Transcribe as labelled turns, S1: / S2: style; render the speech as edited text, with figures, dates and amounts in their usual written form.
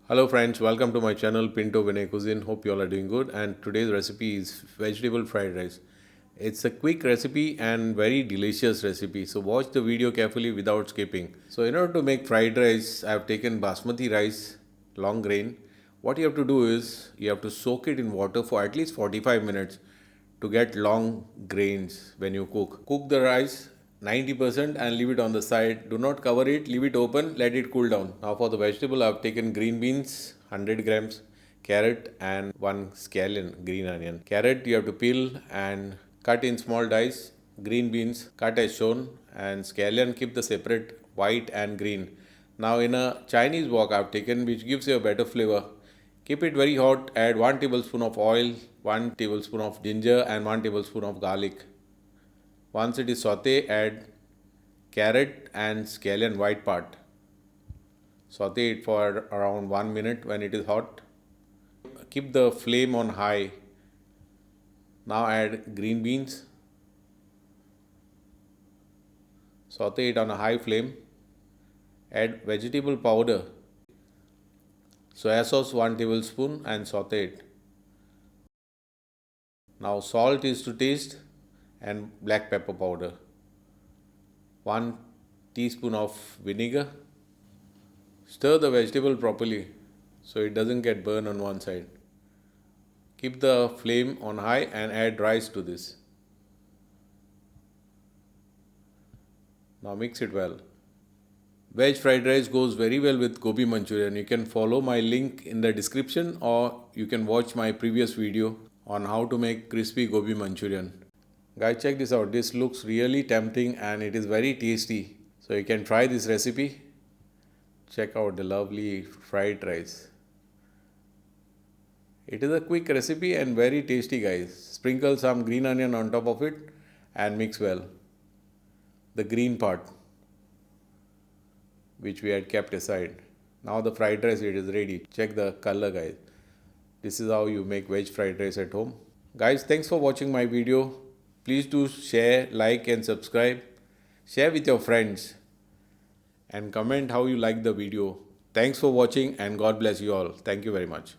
S1: Hello friends, welcome to my channel Pinto Cuisine. Hope you all are doing good, and today's recipe is vegetable fried rice. It's a quick recipe and very delicious recipe, so watch the video carefully without skipping. So in order to make fried rice, I have taken basmati rice, long grain. What you have to do is you have to soak it in water for at least 45 minutes to get long grains when you cook. Cook the rice 90% and leave it on the side. Do not cover it, leave it open, let it cool down. Now for the vegetable, I have taken green beans, 100 grams, carrot and one scallion, green onion. Carrot you have to peel and cut in small dice. Green beans cut as shown, and scallion keep the separate white and green. Now in a Chinese wok I have taken, which gives you a better flavor. Keep it very hot, add 1 tablespoon of oil, 1 tablespoon of ginger and 1 tablespoon of garlic. Once it is sauté, add carrot and scallion white part. Sauté it for around 1 minute when it is hot. Keep the flame on high. Now add green beans. Sauté it on a high flame. Add vegetable powder. Soya sauce 1 tablespoon and sauté it. Now salt is to taste and black pepper powder. 1 teaspoon of vinegar. Stir the vegetable properly so it doesn't get burned on one side. Keep the flame on high and add rice to this. Now mix it well. Veg fried rice goes very well with gobi manchurian. You can follow my link in the description, or you can watch my previous video on how to make crispy gobi manchurian. Guys, check this out. This looks really tempting and it is very tasty. So you can try this recipe. Check out the lovely fried rice. It is a quick recipe and very tasty, guys. Sprinkle some green onion on top of it and mix well. The green part, which we had kept aside. Now the fried rice, it is ready. Check the color, guys. This is how you make veg fried rice at home. Guys, thanks for watching my video. Please do share, like and subscribe. Share with your friends and comment how you like the video. Thanks for watching and God bless you all. Thank you very much.